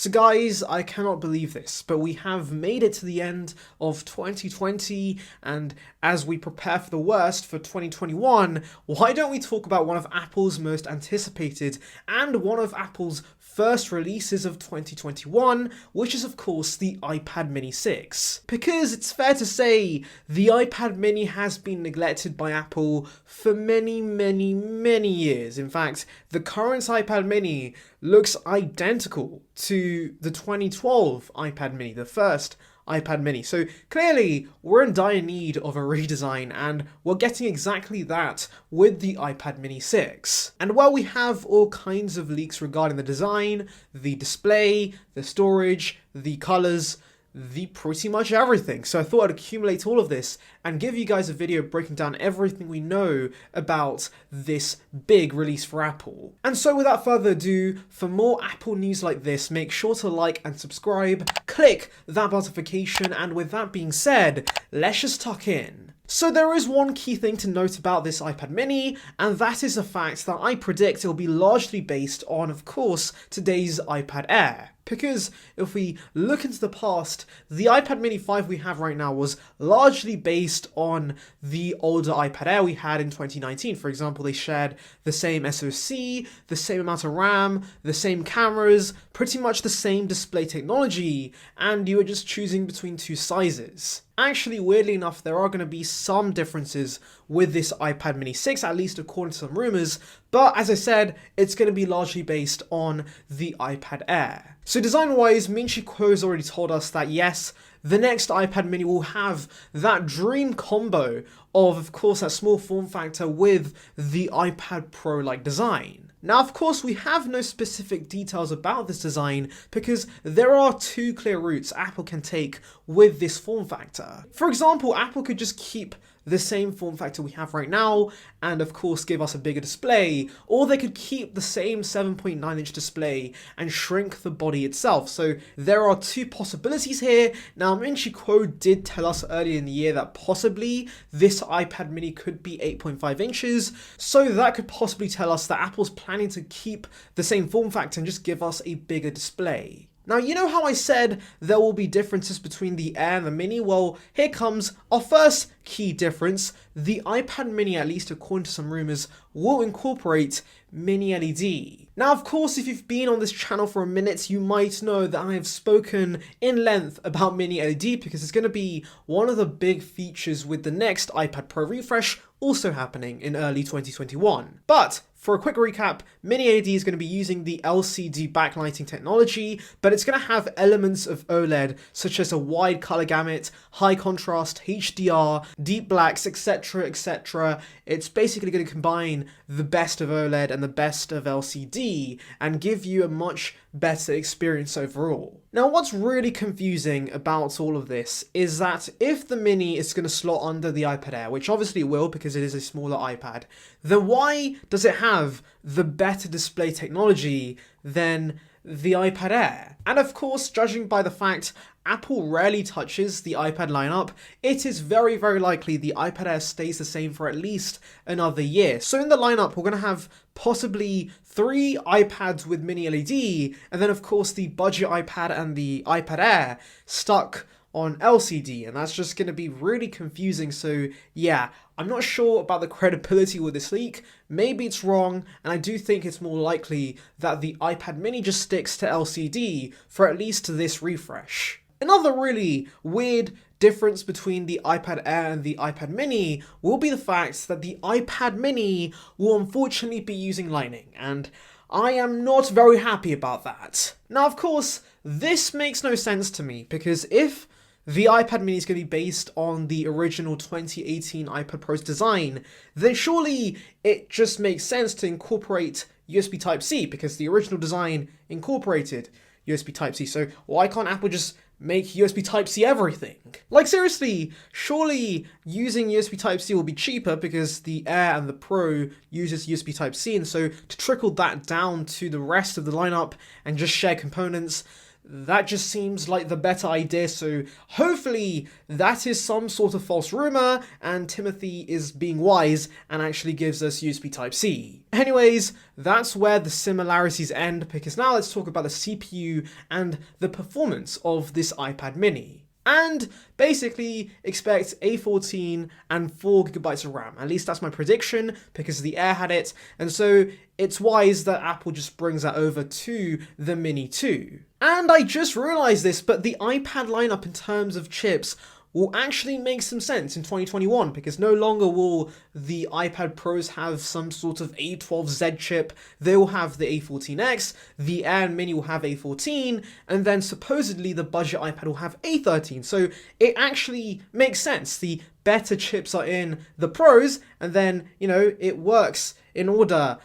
So guys, I cannot believe this, but we have made it to the end of 2020, and as we prepare for the worst for 2021, why don't we talk about one of Apple's most anticipated and one of Apple's first releases of 2021, which is of course the iPad mini 6. Because it's fair to say, the iPad mini has been neglected by Apple for many years. In fact, the current iPad mini looks identical to the 2012 iPad mini, the first iPad mini. So clearly we're in dire need of a redesign, and we're getting exactly that with the iPad mini 6. And while we have all kinds of leaks regarding the design, the display, the storage, the colors, the pretty much everything. So I thought I'd accumulate all of this and give you guys a video breaking down everything we know about this big release for Apple. And so without further ado, for more Apple news like this, make sure to like and subscribe, click that notification, and with that being said, let's just tuck in. So there is one key thing to note about this iPad mini, and that is the fact that I predict it will be largely based on, of course, today's iPad Air. Because if we look into the past, the iPad mini 5 we have right now was largely based on the older iPad Air we had in 2019. For example, they shared the same SoC, the same amount of RAM, the same cameras, pretty much the same display technology, and you were just choosing between two sizes. Actually, weirdly enough, there are going to be some differences with this iPad mini 6, at least according to some rumors, but as I said, it's going to be largely based on the iPad Air. So design-wise, Min-Chi Kuo has already told us that yes, the next iPad mini will have that dream combo of course, that small form factor with the iPad Pro-like design. Now, of course, we have no specific details about this design because there are two clear routes Apple can take with this form factor. For example, Apple could just keep the same form factor we have right now and of course give us a bigger display, or they could keep the same 7.9-inch display and shrink the body itself. So there are two possibilities here. Now, Min-Chi Kuo did tell us earlier in the year that possibly this iPad mini could be 8.5 inches, so that could possibly tell us that Apple's planning to keep the same form factor and just give us a bigger display. Now, you know how I said there will be differences between the Air and the Mini? Well, here comes our first key difference. The iPad mini, at least according to some rumors, will incorporate Mini LED. Now, of course, if you've been on this channel for a minute, you might know that I have spoken in length about Mini LED because it's going to be one of the big features with the next iPad Pro refresh also happening in early 2021. But for a quick recap, Mini LED is going to be using the LCD backlighting technology, but it's going to have elements of OLED such as a wide color gamut, high contrast, HDR, deep blacks, etc, etc. It's basically going to combine the best of OLED and the best of LCD and give you a much better experience overall. Now, what's really confusing about all of this is that if the Mini is going to slot under the iPad Air, which obviously it will because it is a smaller iPad, then why does it have the better display technology than the iPad Air? And of course, judging by the fact Apple rarely touches the iPad lineup, it is very likely the iPad Air stays the same for at least another year. So in the lineup, we're going to have possibly 3 iPads with Mini LED, and then of course the budget iPad and the iPad Air stuck on LCD, and that's just going to be really confusing. So yeah, I'm not sure about the credibility with this leak. Maybe it's wrong, and I do think it's more likely that the iPad mini just sticks to LCD for at least this refresh. Another really weird difference between the iPad Air and the iPad mini will be the fact that the iPad mini will unfortunately be using Lightning, and I am not very happy about that. Now, of course, this makes no sense to me because if the iPad mini is going to be based on the original 2018 iPad Pro's design, then surely it just makes sense to incorporate USB Type-C because the original design incorporated USB Type-C. So why can't Apple just make USB Type-C everything? Like seriously, surely using USB Type-C will be cheaper because the Air and the Pro uses USB Type-C, and so to trickle that down to the rest of the lineup and just share components, that just seems like the better idea, so hopefully that is some sort of false rumor and Timothy is being wise and actually gives us USB Type-C. Anyways, that's where the similarities end, because now let's talk about the CPU and the performance of this iPad mini. And basically expect A14 and 4GB of RAM. At least that's my prediction, because the Air had it, and so it's wise that Apple just brings that over to the Mini too. And I just realized this, but the iPad lineup in terms of chips will actually make some sense in 2021, because no longer will the iPad Pros have some sort of A12Z chip. They will have the A14X, the Air and Mini will have A14, and then supposedly the budget iPad will have A13. So it actually makes sense. The better chips are in the Pros, and then, you know, it works in order.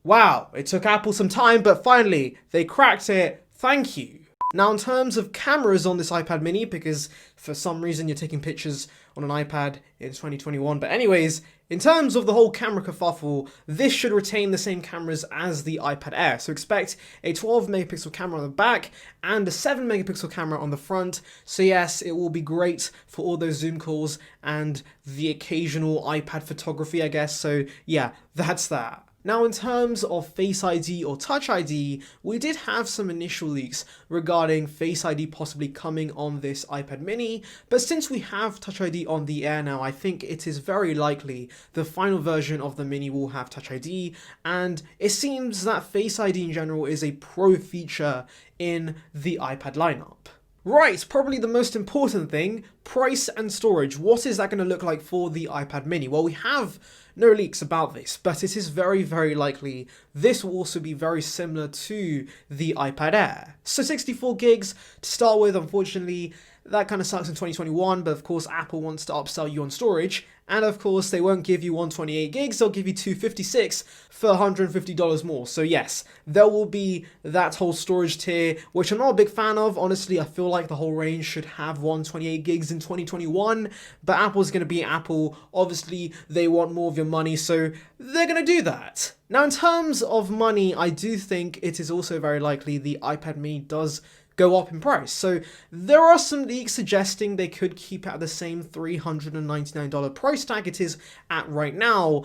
Wow, it took Apple some time, but finally, they cracked it. Thank you. Now, in terms of cameras on this iPad mini, because for some reason you're taking pictures on an iPad in 2021, but anyways, in terms of the whole camera kerfuffle, this should retain the same cameras as the iPad Air. So expect a 12 megapixel camera on the back and a 7 megapixel camera on the front. So yes, it will be great for all those Zoom calls and the occasional iPad photography, I guess. So yeah, that's that. Now, in terms of Face ID or Touch ID, we did have some initial leaks regarding Face ID possibly coming on this iPad mini, but since we have Touch ID on the Air now, I think it is very likely the final version of the mini will have Touch ID, and it seems that Face ID in general is a pro feature in the iPad lineup. Right, probably the most important thing, price and storage. What is that going to look like for the iPad mini? Well, we have no leaks about this, but it is very, very likely this will also be very similar to the iPad Air. So 64 gigs to start with, unfortunately, that kind of sucks in 2021, but of course Apple wants to upsell you on storage, and of course they won't give you 128 gigs, they'll give you 256 for $150 more. So yes, there will be that whole storage tier, which I'm not a big fan of. Honestly, I feel like the whole range should have 128 gigs in 2021, but Apple's going to be Apple. Obviously, they want more of your money, so they're going to do that. Now, in terms of money, I do think it is also very likely the iPad mini does go up in price. So there are some leaks suggesting they could keep it at the same $399 price tag it is at right now,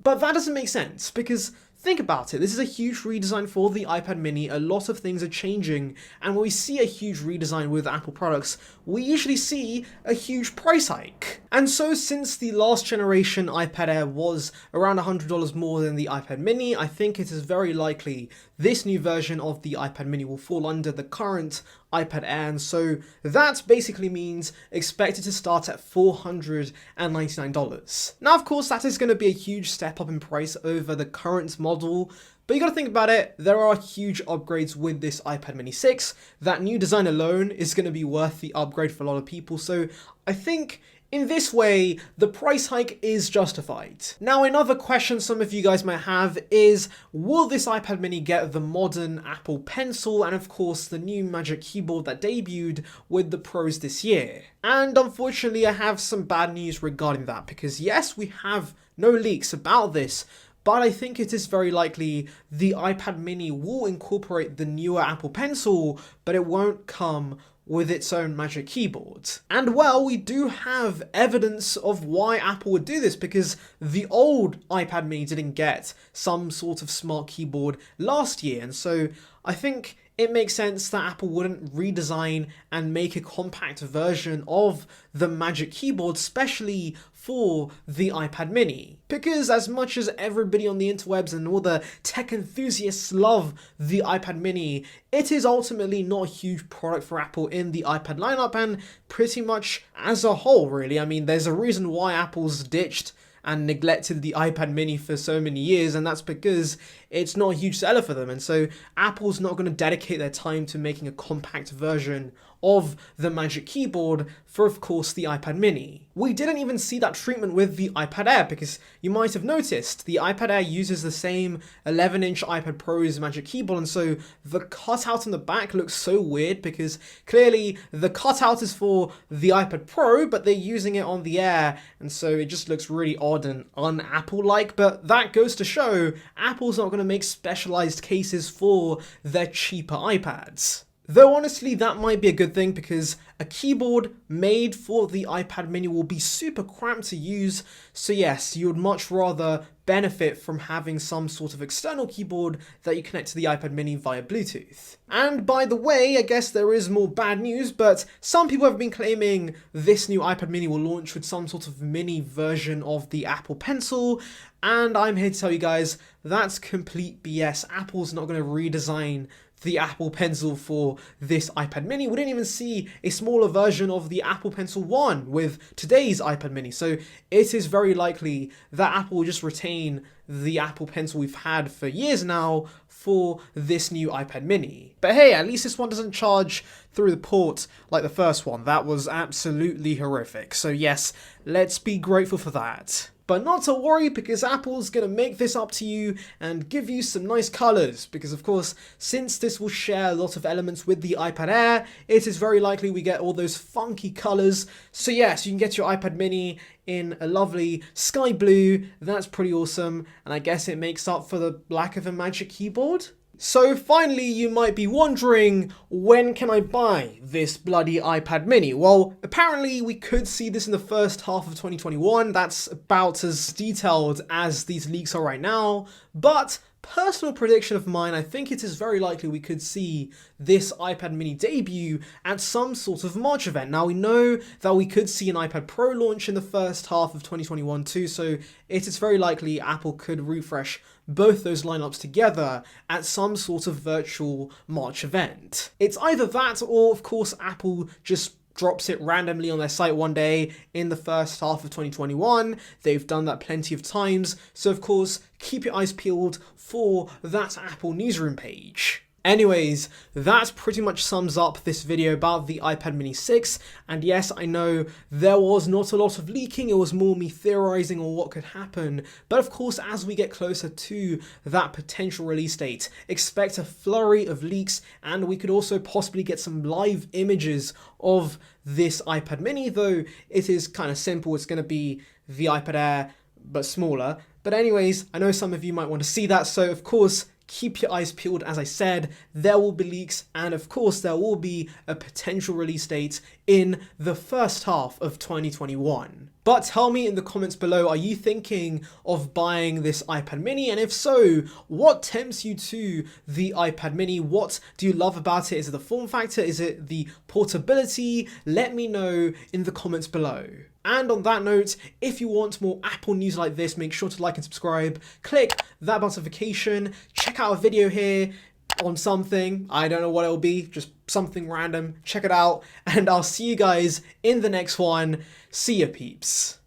but that doesn't make sense, because think about it, this is a huge redesign for the iPad mini, a lot of things are changing, and when we see a huge redesign with Apple products, we usually see a huge price hike. And so since the last generation iPad Air was around $100 more than the iPad mini, I think it is very likely this new version of the iPad mini will fall under the current iPad Air, and so that basically means expect it to start at $499. Now, of course, that is going to be a huge step up in price over the current model, but you got to think about it, there are huge upgrades with this iPad mini 6. That new design alone is going to be worth the upgrade for a lot of people, so I think in this way, the price hike is justified. Now, another question some of you guys might have is, will this iPad mini get the modern Apple Pencil and of course the new Magic Keyboard that debuted with the Pros this year? And unfortunately, I have some bad news regarding that, because yes, we have no leaks about this, but I think it is very likely the iPad mini will incorporate the newer Apple Pencil, but it won't come with its own Magic Keyboard. And well, we do have evidence of why Apple would do this, because the old iPad mini didn't get some sort of smart keyboard last year, and so I think it makes sense that Apple wouldn't redesign and make a compact version of the Magic Keyboard, especially for the iPad mini. Because as much as everybody on the interwebs and all the tech enthusiasts love the iPad mini, it is ultimately not a huge product for Apple in the iPad lineup, and pretty much as a whole, really. I mean, there's a reason why Apple's ditched and neglected the iPad mini for so many years, and that's because it's not a huge seller for them, and so Apple's not going to dedicate their time to making a compact version of the Magic Keyboard for, of course, the iPad mini. We didn't even see that treatment with the iPad Air, because you might have noticed the iPad Air uses the same 11-inch iPad Pro's Magic Keyboard, and so the cutout on the back looks so weird, because clearly the cutout is for the iPad Pro, but they're using it on the Air, and so it just looks really odd and un-Apple-like. But that goes to show Apple's not going to make specialized cases for their cheaper iPads. Though honestly, that might be a good thing because a keyboard made for the iPad mini will be super cramped to use. So yes, you would much rather benefit from having some sort of external keyboard that you connect to the iPad mini via Bluetooth. And by the way, I guess there is more bad news, but some people have been claiming this new iPad mini will launch with some sort of mini version of the Apple Pencil. And I'm here to tell you guys, that's complete BS. Apple's not going to redesign the Apple Pencil for this iPad mini. We didn't even see a smaller version of the Apple Pencil 1 with today's iPad mini. So it is very likely that Apple will just retain the Apple Pencil we've had for years now for this new iPad mini. But hey, at least this one doesn't charge through the port like the first one. That was absolutely horrific. So yes, let's be grateful for that. But not to worry, because Apple's going to make this up to you and give you some nice colours. Because of course, since this will share a lot of elements with the iPad Air, it is very likely we get all those funky colours. So yes, you can get your iPad mini in a lovely sky blue. That's pretty awesome. And I guess it makes up for the lack of a Magic Keyboard. So finally, you might be wondering, when can I buy this bloody iPad mini? Well, apparently we could see this in the first half of 2021. That's about as detailed as these leaks are right now. But personal prediction of mine, I think it is very likely we could see this iPad mini debut at some sort of March event. Now we know that we could see an iPad Pro launch in the first half of 2021 too, so it is very likely Apple could refresh both those lineups together at some sort of virtual March event. It's either that or, of course, Apple just drops it randomly on their site one day in the first half of 2021. They've done that plenty of times, so of course, keep your eyes peeled for that Apple newsroom page. Anyways, that pretty much sums up this video about the iPad mini 6, and yes, I know there was not a lot of leaking, it was more me theorizing on what could happen, but of course, as we get closer to that potential release date, expect a flurry of leaks, and we could also possibly get some live images of this iPad mini, though it is kind of simple. It's going to be the iPad Air, but smaller. But anyways, I know some of you might want to see that, so of course, keep your eyes peeled. As I said, there will be leaks, and of course there will be a potential release date in the first half of 2021. But tell me in the comments below, are you thinking of buying this iPad mini? And if so, what tempts you to the iPad mini? What do you love about it? Is it the form factor? Is it the portability? Let me know in the comments below. And on that note, if you want more Apple news like this, make sure to like and subscribe, click that notification, check out a video here on something, I don't know what it'll be, just something random, check it out, and I'll see you guys in the next one. See ya, peeps.